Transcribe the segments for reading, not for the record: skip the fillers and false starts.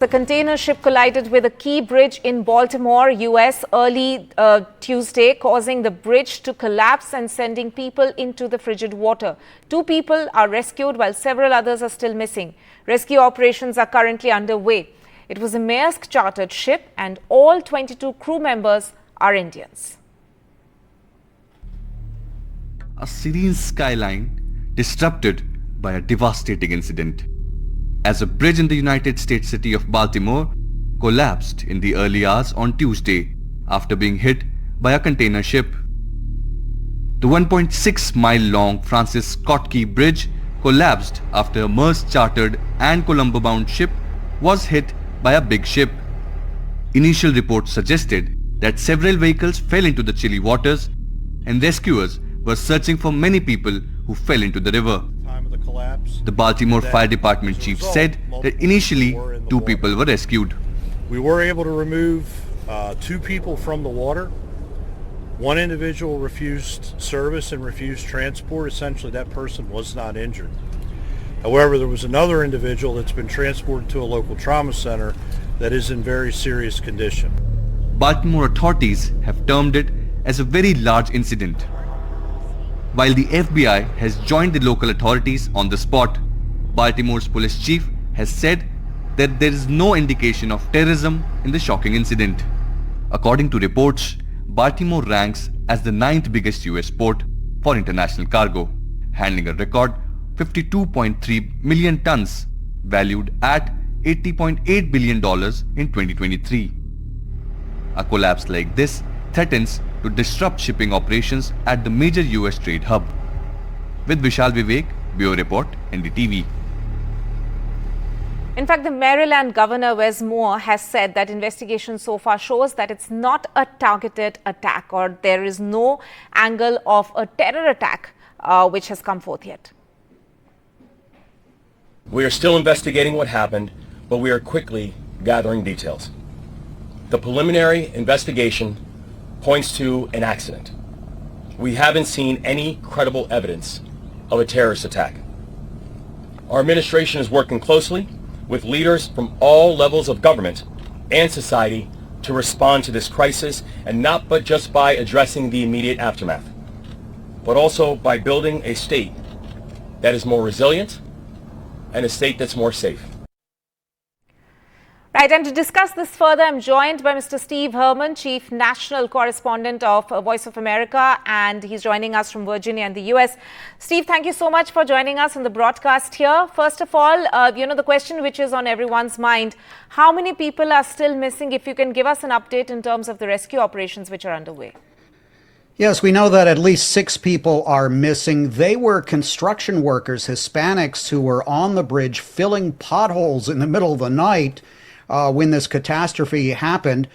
The container ship collided with a key bridge in Baltimore, US early Tuesday, causing the bridge to collapse and sending people into the frigid water. 2 people are rescued while several others are still missing. Rescue operations are currently underway. It was a Maersk chartered ship and all 22 crew members are Indians. A serene skyline disrupted by a devastating incident, as a bridge in the United States city of Baltimore collapsed in the early hours on Tuesday after being hit by a container ship. The 1.6-mile-long Francis Scott Key Bridge collapsed after a Maersk chartered and Colombo-bound ship was hit by a big ship. Initial reports suggested that several vehicles fell into the chilly waters and rescuers were searching for many people who fell into the river. The Baltimore Fire Department chief said that initially 2 people were rescued. We were able to remove 2 people from the water. 1 individual refused service and refused transport. Essentially, that person was not injured. However, there was another individual that's been transported to a local trauma center that is in very serious condition. Baltimore authorities have termed it as a very large incident, while the FBI has joined the local authorities on the spot. Baltimore's police chief has said that there is no indication of terrorism in the shocking incident. According to reports, Baltimore ranks as the 9th biggest US port for international cargo, handling a record 52.3 million tons, valued at $80.8 billion in 2023. A collapse like this threatens to disrupt shipping operations at the major US trade hub. With Vishal Vivek, Bureau Report, NDTV. In fact, the Maryland governor, Wes Moore, has said that investigation so far shows that it's not a targeted attack, or there is no angle of a terror attack which has come forth yet. We are still investigating what happened, but we are quickly gathering details. The preliminary investigation points to an accident. We haven't seen any credible evidence of a terrorist attack. Our administration is working closely with leaders from all levels of government and society to respond to this crisis, and not but just by addressing the immediate aftermath, but also by building a state that is more resilient and a state that's more safe. Right, and to discuss this further, I'm joined by Mr. Steve Herman, Chief National Correspondent of Voice of America, and he's joining us from Virginia in the US. Steve, thank you so much for joining us on the broadcast here. First of all, the question which is on everyone's mind, how many people are still missing? If you can give us an update in terms of the rescue operations which are underway. Yes, we know that at least 6 people are missing. They were construction workers, Hispanics, who were on the bridge filling potholes in the middle of the night when this catastrophe happened.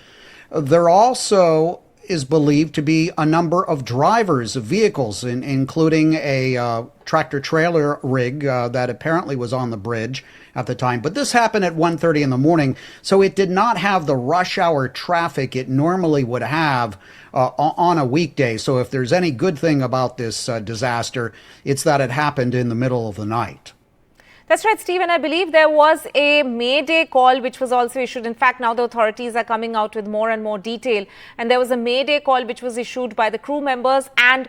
There also is believed to be a number of drivers of vehicles, including a tractor-trailer rig that apparently was on the bridge at the time. But this happened at 1:30 in the morning, so it did not have the rush hour traffic it normally would have on a weekday. So if there's any good thing about this disaster, it's that it happened in the middle of the night. That's right, Steve, and I believe there was a Mayday call which was also issued. In fact, now the authorities are coming out with more and more detail. And there was a Mayday call which was issued by the crew members. And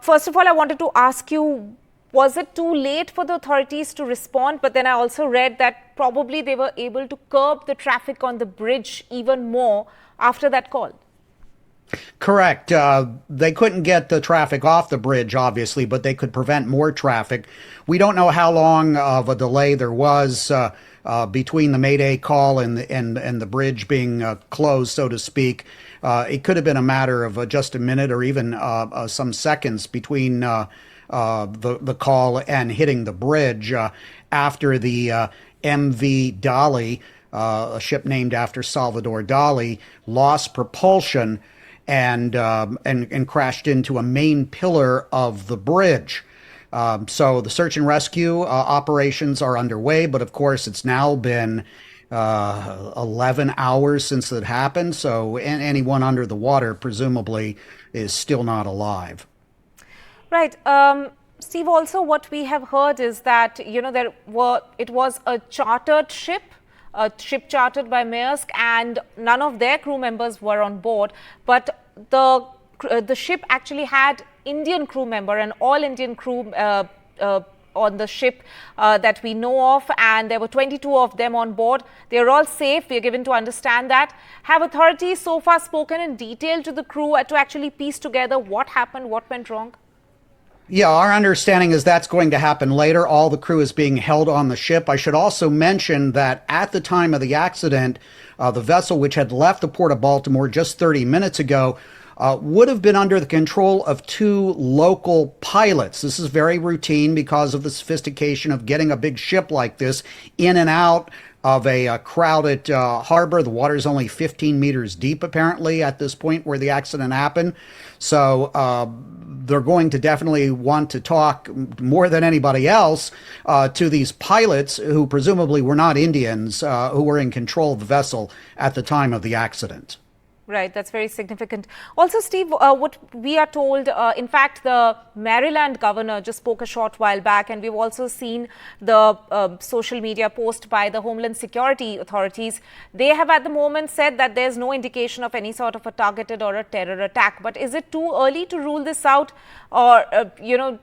first of all, I wanted to ask you, was it too late for the authorities to respond? But then I also read that probably they were able to curb the traffic on the bridge even more after that call. Correct. They couldn't get the traffic off the bridge, obviously, but they could prevent more traffic. We don't know how long of a delay there was between the Mayday call and the bridge being closed, so to speak. It could have been a matter of just a minute or even some seconds between the call and hitting the bridge after the MV Dali, a ship named after Salvador Dali, lost propulsion and crashed into a main pillar of the bridge. So the search and rescue operations are underway, but of course it's now been 11 hours since it happened. So anyone under the water presumably is still not alive. Right. Steve, also what we have heard is that, it was a chartered ship a ship chartered by Maersk, and none of their crew members were on board. But the ship actually had Indian crew member and all Indian crew on the ship that we know of, and there were 22 of them on board. They are all safe. We are given to understand that. Have authorities so far spoken in detail to the crew to actually piece together what happened, what went wrong? Yeah, our understanding is that's going to happen later. All the crew is being held on the ship. I should also mention that at the time of the accident, the vessel, which had left the port of Baltimore just 30 minutes ago, would have been under the control of 2 local pilots. This is very routine because of the sophistication of getting a big ship like this in and out of a crowded harbor. The water is only 15 meters deep, apparently, at this point where the accident happened. So they're going to definitely want to talk more than anybody else to these pilots who presumably were not Indians who were in control of the vessel at the time of the accident. Right, that's very significant. Also, Steve, what we are told, in fact, the Maryland governor just spoke a short while back, and we've also seen the social media post by the Homeland Security authorities. They have at the moment said that there's no indication of any sort of a targeted or a terror attack. But is it too early to rule this out? Or,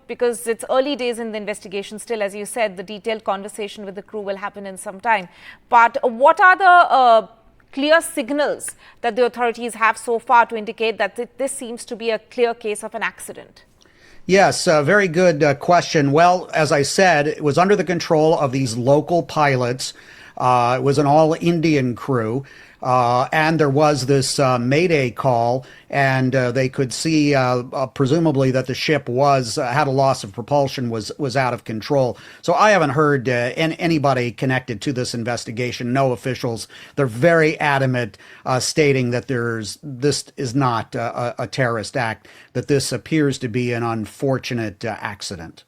because it's early days in the investigation still, as you said, the detailed conversation with the crew will happen in some time. But what are the clear signals that the authorities have so far to indicate that this seems to be a clear case of an accident? Yes, very good question. Well, as I said, it was under the control of these local pilots. It was an all-Indian crew. And there was this mayday call, and they could see presumably that the ship had a loss of propulsion, was out of control. So I haven't heard anybody connected to this investigation, no officials. They're very adamant, stating that this is not a terrorist act, that this appears to be an unfortunate accident.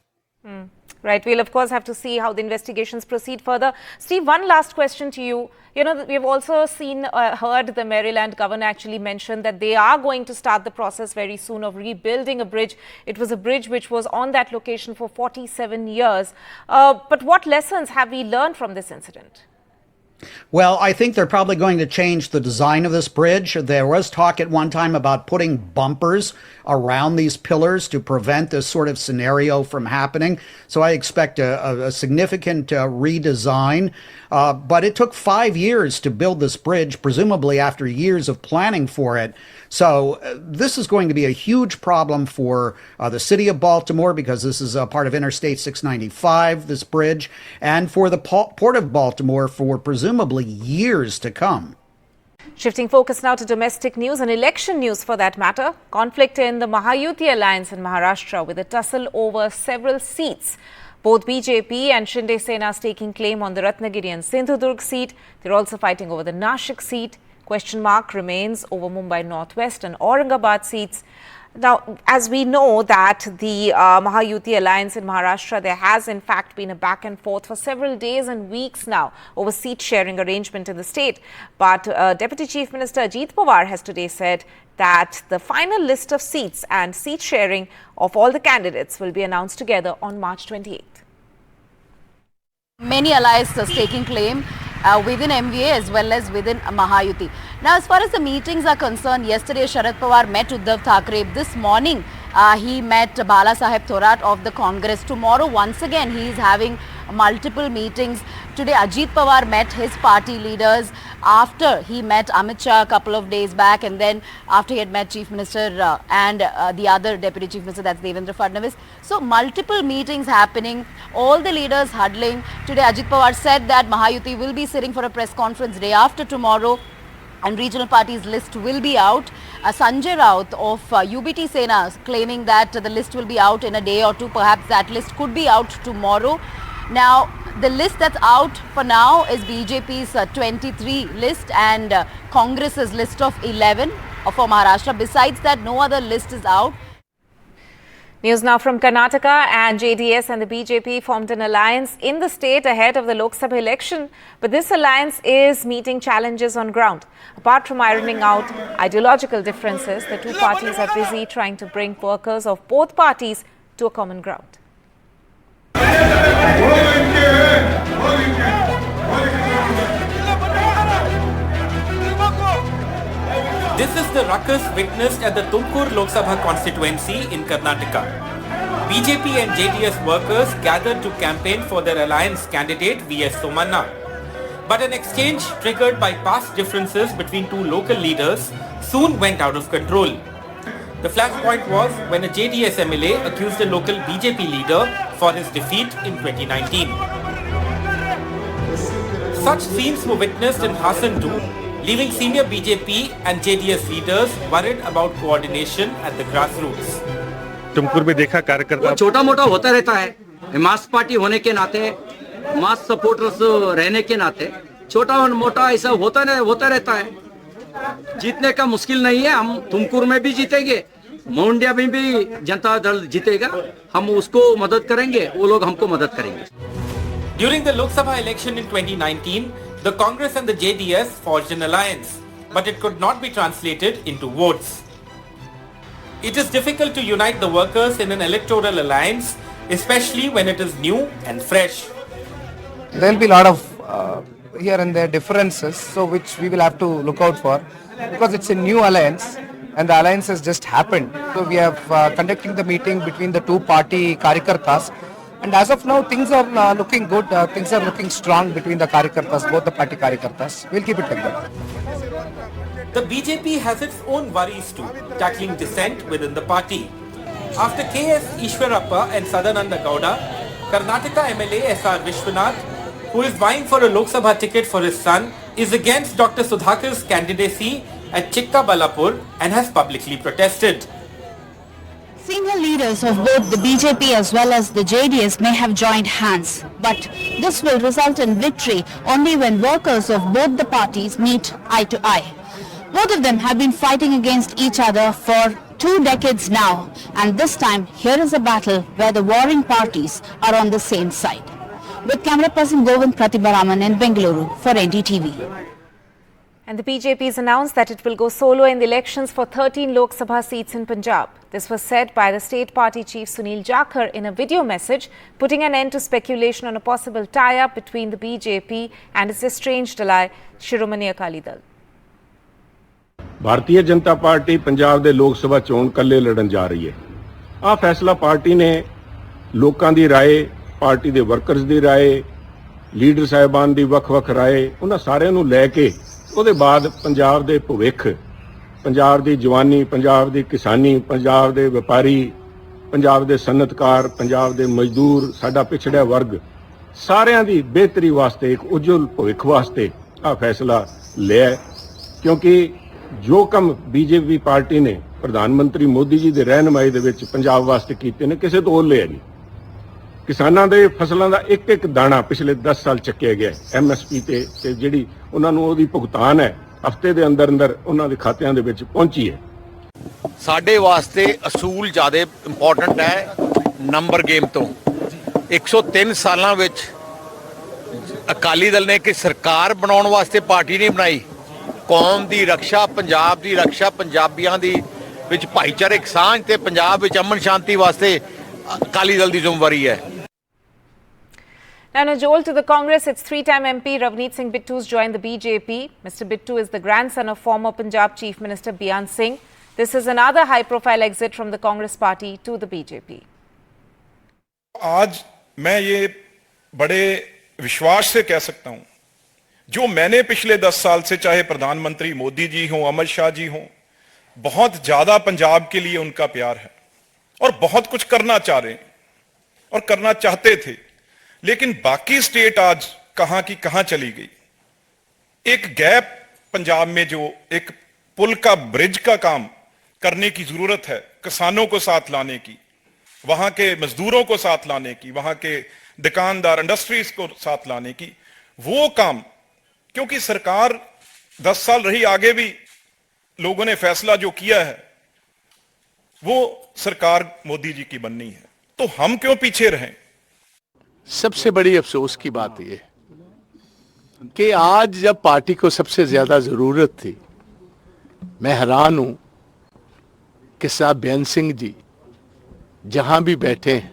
Right. We'll, of course, have to see how the investigations proceed further. Steve, one last question to you. We've also heard the Maryland governor actually mention that they are going to start the process very soon of rebuilding a bridge. It was a bridge which was on that location for 47 years. But what lessons have we learned from this incident? Well, I think they're probably going to change the design of this bridge. There was talk at one time about putting bumpers around these pillars to prevent this sort of scenario from happening. So I expect a significant redesign. But it took 5 years to build this bridge, presumably after years of planning for it. So this is going to be a huge problem for the city of Baltimore, because this is a part of Interstate 695, this bridge, and for the Port of Baltimore for presumably years to come. Shifting focus now to domestic news and election news for that matter. Conflict in the Mahayuti alliance in Maharashtra with a tussle over several seats. Both BJP and Shinde Sena staking claim on the Ratnagiri and Sindhudurg seat. They're also fighting over the Nashik seat. Question mark remains over Mumbai Northwest and Aurangabad seats. Now, as we know that the Mahayuti alliance in Maharashtra, there has in fact been a back and forth for several days and weeks now over seat sharing arrangement in the state. But Deputy Chief Minister Ajit Pawar has today said that the final list of seats and seat sharing of all the candidates will be announced together on March 28th. Many allies are staking claim within MVA as well as within Mahayuti. Now, as far as the meetings are concerned, yesterday Sharad Pawar met Uddhav Thackeray. This morning, he met Bala Saheb Thorat of the Congress. Tomorrow, once again, he is having multiple meetings. Today, Ajit Pawar met his party leaders after he met Amit Shah a couple of days back, and then after he had met Chief Minister and the other Deputy Chief Minister, that's Devendra Fadnavis. So, multiple meetings happening, all the leaders huddling. Today, Ajit Pawar said that Mahayuti will be sitting for a press conference day after tomorrow, and regional parties list will be out. Sanjay Raut of UBT Sena claiming that the list will be out in a day or two. Perhaps that list could be out tomorrow. Now, the list that's out for now is BJP's 23 list and Congress's list of 11 for Maharashtra. Besides that, no other list is out. News now from Karnataka, and JDS and the BJP formed an alliance in the state ahead of the Lok Sabha election. But this alliance is meeting challenges on ground. Apart from ironing out ideological differences, the two parties are busy trying to bring workers of both parties to a common ground. This is the ruckus witnessed at the Tumkur Lok Sabha constituency in Karnataka. BJP and JDS workers gathered to campaign for their alliance candidate V.S. Somanna. But an exchange triggered by past differences between two local leaders soon went out of control. The flashpoint was when a JDS MLA accused a local BJP leader for his defeat in 2019. Such scenes were witnessed in Hassan too, leaving senior BJP and JDS leaders worried about coordination at the grassroots. Tumkur में देखा कार्यकर्ता छोटा मोटा होता रहता है मास party होने के नाते मास सपोर्टर्स रहने के नाते छोटा मोटा ऐसा होता रहता है जीतने का मुश्किल नहीं है हम तुमकुर में भी जीतेंगे मोंडिया में भी जनता दल जीतेगा हम उसको मदद करेंगे वो लोग हमको मदद करेंगे During the Lok Sabha election in 2019, the Congress and the JDS forged an alliance, but it could not be translated into votes. It is difficult to unite the workers in an electoral alliance, especially when it is new and fresh. There will be a lot of here and there differences, so which we will have to look out for, because it's a new alliance and the alliance has just happened. So we have conducting the meeting between the two party Karyakartas, and as of now things are looking good, things are looking strong between the Karyakartas, both the party Karyakartas. We'll keep it like that. The BJP has its own worries too, tackling dissent within the party. After K.S. Ishwarappa and Sadananda Gowda, Karnataka MLA S.R. Vishwanath, who is vying for a Lok Sabha ticket for his son, is against Dr. Sudhakar's candidacy at Chikkaballapur and has publicly protested. Senior leaders of both the BJP as well as the JDS may have joined hands, but this will result in victory only when workers of both the parties meet eye to eye. Both of them have been fighting against each other for 2 decades now, and this time here is a battle where the warring parties are on the same side. With camera person Govind Pratibharaman in Bengaluru for NDTV. And the BJP has announced that it will go solo in the elections for 13 Lok Sabha seats in Punjab. This was said by the state party chief Sunil Jakhar in a video message, putting an end to speculation on a possible tie-up between the BJP and its estranged ally, Shiromani Akali Dal. Bharatiya Janata party Punjab ਦੇ ਲੋਕ ਸਭਾ ਚੋਣ ਕੱਲੇ ਲੜਨ ਜਾ ਰਹੀ ਹੈ ਆ ਫੈਸਲਾ ਪਾਰਟੀ ਨੇ ਲੋਕਾਂ ਦੀ ਰਾਏ ਪਾਰਟੀ ਦੇ ਵਰਕਰਸ ਦੀ ਰਾਏ ਲੀਡਰ ਸਾਹਿਬਾਨ ਦੀ ਵੱਖ-ਵੱਖ ਰਾਏ ਉਹਨਾਂ ਸਾਰਿਆਂ ਨੂੰ ਲੈ ਕੇ ਉਹਦੇ ਬਾਅਦ ਪੰਜਾਬ ਦੇ ਭਵਿੱਖ ਪੰਜਾਬ ਦੀ ਜਵਾਨੀ ਪੰਜਾਬ ਦੀ ਕਿਸਾਨੀ ਪੰਜਾਬ ਦੇ ਵਪਾਰੀ ਪੰਜਾਬ ਦੇ ਸਨਅਤਕਾਰ ਪੰਜਾਬ ਦੇ ਮਜ਼ਦੂਰ ਸਾਡਾ ਪਿਛੜਿਆ ਵਰਗ ਸਾਰਿਆਂ ਦੀ ਬਿਹਤਰੀ ਵਾਸਤੇ ਇੱਕ ਉਜਵਲ ਭਵਿੱਖ ਵਾਸਤੇ ਆ ਫੈਸਲਾ ਲਿਆ ਕਿਉਂਕਿ ਜੋ ਕੰਮ ਬੀਜੇਪੀ ਪਾਰਟੀ ਨੇ ਪ੍ਰਧਾਨ ਮੰਤਰੀ ਮੋਦੀ ਜੀ ਦੇ ਰਹਿਨਮਾਈ ਦੇ ਵਿੱਚ ਪੰਜਾਬ ਵਾਸਤੇ ਕੀਤੇ ਨੇ ਕਿਸੇ ਤੋਂ ਓਲੇ ਨਹੀਂ ਕਿਸਾਨਾਂ ਦੇ ਫਸਲਾਂ ਦਾ ਇੱਕ ਇੱਕ ਦਾਣਾ ਪਿਛਲੇ 10 ਸਾਲ ਚੱਕਿਆ ਗਿਆ ਐਮਐਸਪੀ ਤੇ ਜਿਹੜੀ ਉਹਨਾਂ ਨੂੰ ਉਹਦੀ ਭੁਗਤਾਨ ਹੈ ਹਫਤੇ ਦੇ ਅੰਦਰ ਅੰਦਰ ਉਹਨਾਂ ਦੇ ਖਾਤਿਆਂ ਦੇ ਵਿੱਚ ਪਹੁੰਚੀ ਹੈ ਸਾਡੇ ਵਾਸਤੇ ਅਸੂਲ ਜ਼ਿਆਦਾ ਇੰਪੋਰਟੈਂਟ ਹੈ ਨੰਬਰ ਗੇਮ ਤੋਂ 103 ਸਾਲਾਂ ਵਿੱਚ ਅਕਾਲੀ ਦਲ ਨੇ ਕਿ ਸਰਕਾਰ ਬਣਾਉਣ ਵਾਸਤੇ ਪਾਰਟੀ ਨਹੀਂ ਬਣਾਈ ਕੌਮ ਦੀ ਰੱਖਿਆ ਪੰਜਾਬ ਦੀ ਰੱਖਿਆ ਪੰਜਾਬੀਆਂ ਦੀ ਵਿੱਚ ਭਾਈਚਾਰਕ ਸਾਂਝ ਤੇ ਪੰਜਾਬ ਵਿੱਚ ਅਮਨ ਸ਼ਾਂਤੀ ਵਾਸਤੇ ਅਕਾਲੀ ਦਲ ਦੀ ਜ਼ਿੰਮੇਵਾਰੀ ਹੈ Now, in a jolt to the Congress, its three-time MP Ravneet Singh Bittu's joined the BJP. Mr. Bittu is the grandson of former Punjab Chief Minister Beyan Singh. This is another high-profile exit from the Congress party to the BJP. आज मैं ये बड़े विश्वास से कह सकता हूं, जो मैंने पिछले 10 साल से चाहे प्रधानमंत्री मोदी जी हों, अमित शाह जी हों, बहुत ज्यादा पंजाब के लिए उनका प्यार है और बहुत कुछ करना चाह रहे हैं और करना चाहते थे, लेकिन बाकी स्टेट आज कहां की कहां चली गई। एक गैप पंजाब में जो एक पुल का ब्रिज का काम करने की जरूरत है, किसानों को साथ लाने की, वहां के मजदूरों को साथ लाने की, वहां के दुकानदार इंडस्ट्रीज को साथ लाने की, वो काम क्योंकि सरकार 10 साल रही, आगे भी लोगों ने फैसला जो किया है वो सरकार मोदी जी की बननी है, तो हम क्यों पीछे रहें। सबसे बड़ी अफसोस की बात यह कि आज जब पार्टी को सबसे ज्यादा जरूरत थी, मैं हैरान हूं कि साहब बेअन सिंह जी जहां भी बैठे हैं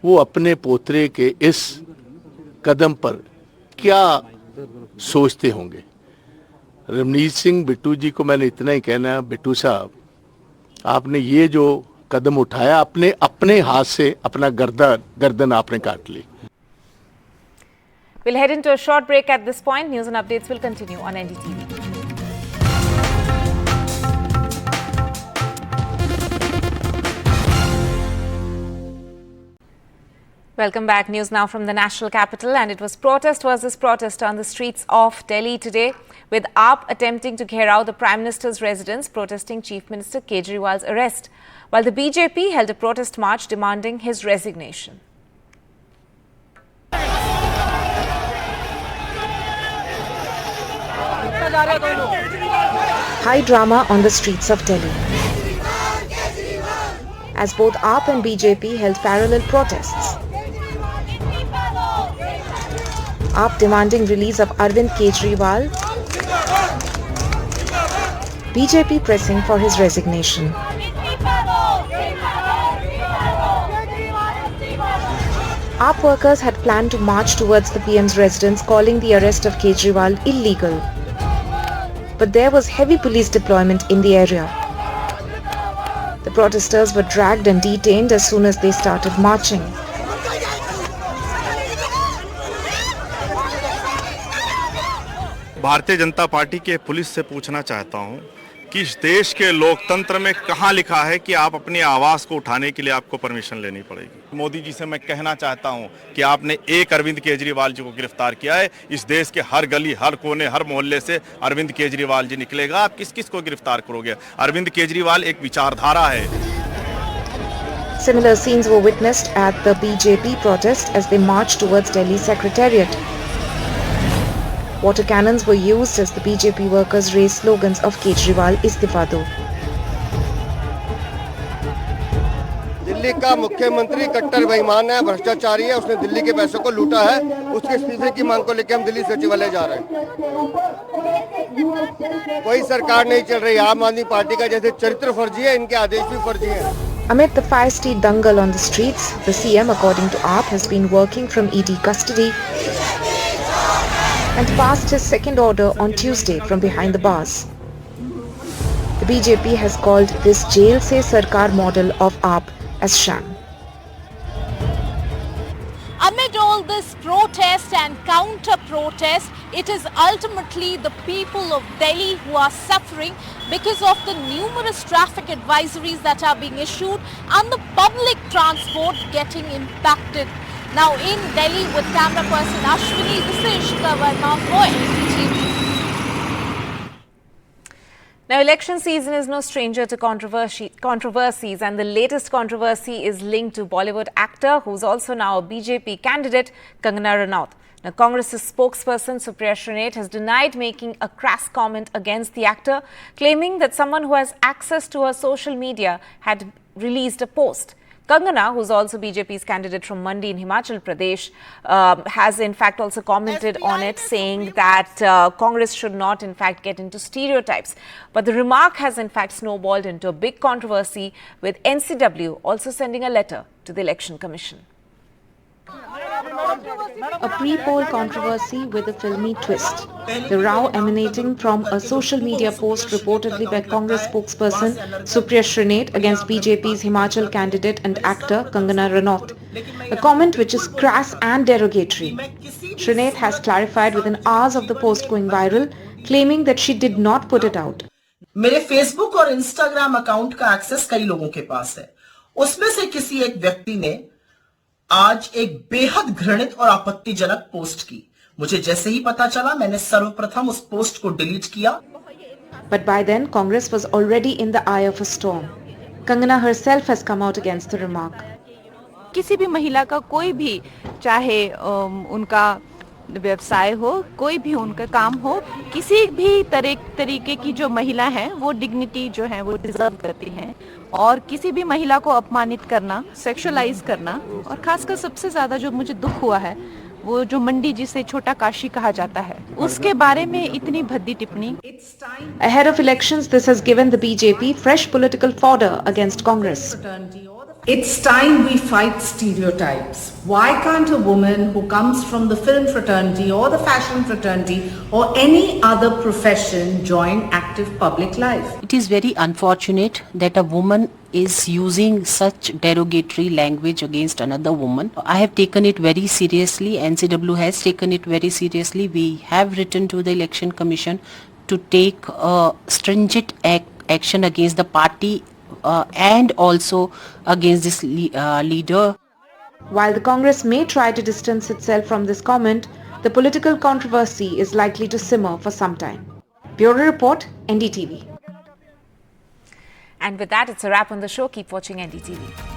वो अपने पोतरे के इस कदम पर क्या सोचते होंगे। रवनीत सिंह बिट्टू जी को मैंने इतना ही कहना, बिट्टू साहब आपने ये जो कदम उठाया अपने हाथ से अपना गर्दन आपने काट ली। We'll head into a short break at this point. News and updates will continue on NDTV. Welcome back. News now from the national capital, and it was protest versus protest on the streets of Delhi today, with AAP attempting to घेराव the Prime Minister's residence, protesting Chief Minister Kejriwal's arrest, while the BJP held a protest march demanding his resignation. High drama on the streets of Delhi, as both AAP and BJP held parallel protests. AAP demanding release of Arvind Kejriwal, BJP pressing for his resignation. AAP workers had planned to march towards the PM's residence, calling the arrest of Kejriwal illegal. But there was heavy police deployment in the area. The protesters were dragged and detained as soon as they started marching. Bharatiya Janata party के police से पूछना चाहता हूं कि इस देश के लोकतंत्र में कहां लिखा है कि आप अपनी आवाज को उठाने के लिए आपको परमिशन लेनी पड़ेगी। मोदी जी से मैं कहना चाहता हूं कि आपने एक अरविंद केजरीवाल जी को गिरफ्तार किया है, इस देश के हर गली, हर कोने, हर मोहल्ले से अरविंद केजरीवाल जी निकलेगा। आप किस किस को गिरफ्तार करोगे? अरविंद केजरीवाल एक विचारधारा है। Similar scenes were witnessed at the BJP protest as they marched towards Delhi Secretariat. Water cannons were used as the BJP workers raised slogans of Kejriwal Istifa Do. Delhi का मुख्यमंत्री कट्टर बेईमान है, भ्रष्टाचारी है, उसने दिल्ली के पैसों को लूटा है। उसके इस्तीफे की मांग को लेकर हम दिल्ली सचिवालय जा रहे हैं। कोई सरकार नहीं चल रही। आम आदमी पार्टी का जैसे चरित्र फर्जी है, इनके आदेश भी फर्जी हैं। Amid the feisty dangle on the streets, the CM, according to AAP, has been working from ED custody and passed his second order on Tuesday from behind the bars. The BJP has called this jail se sarkar model of AAP as sham. Amid all this protest and counter-protest, it is ultimately the people of Delhi who are suffering because of the numerous traffic advisories that are being issued and the public transport getting impacted. Now in Delhi with camera person Ashwini, this is Ishika Verma for NDTV. Now election season is no stranger to controversies, and the latest controversy is linked to Bollywood actor who's also now a BJP candidate, Kangana Ranaut. Now Congress's spokesperson Supriya Shrinet has denied making a crass comment against the actor, claiming that someone who has access to her social media had released a post. Kangana, who's also BJP's candidate from Mandi in Himachal Pradesh, has in fact also commented on it, saying that Congress should not in fact get into stereotypes. But the remark has in fact snowballed into a big controversy, with NCW also sending a letter to the Election Commission. A pre-poll controversy with a filmy twist. The row emanating from a social media post reportedly by Congress spokesperson Supriya Shrinet against BJP's Himachal candidate and actor Kangana Ranaut. A comment which is crass and derogatory. Shrinet has clarified within hours of the post going viral, claiming that she did not put it out. मेरे Facebook और Instagram account का access कई लोगों के पास है। उसमें से किसी एक व्यक्ति ने आज एक बेहद घृणित और आपत्तिजनक पोस्ट की। मुझे जैसे ही पता चला, मैंने सर्वप्रथम उस पोस्ट को डिलीट किया। But by then, Congress was already in the eye of a storm. Kangana herself has come out against the remark. किसी भी महिला का कोई भी, चाहे उनका व्यवसाय हो, कोई भी उनका काम हो, किसी भी तरीके की जो महिला है वो डिग्निटी जो है वो डिजर्व करती हैं, और किसी भी महिला को अपमानित करना, सेक्सुअलाइज करना, और खासकर सबसे ज्यादा जो मुझे दुख हुआ है वो जो मंडी जिसे छोटा काशी कहा जाता है, उसके बारे में इतनी भद्दी टिप्पणी। Ahead of elections, this has given the BJP fresh political fodder against Congress. It's time we fight stereotypes. Why can't a woman who comes from the film fraternity or the fashion fraternity or any other profession join active public life? It is very unfortunate that a woman is using such derogatory language against another woman. I have taken it very seriously. NCW has taken it very seriously. We have written to the Election Commission to take stringent action against the party and also against this leader. While the Congress may try to distance itself from this comment, the political controversy is likely to simmer for some time. Bureau Report, NDTV. And with that, it's a wrap on the show. Keep watching NDTV.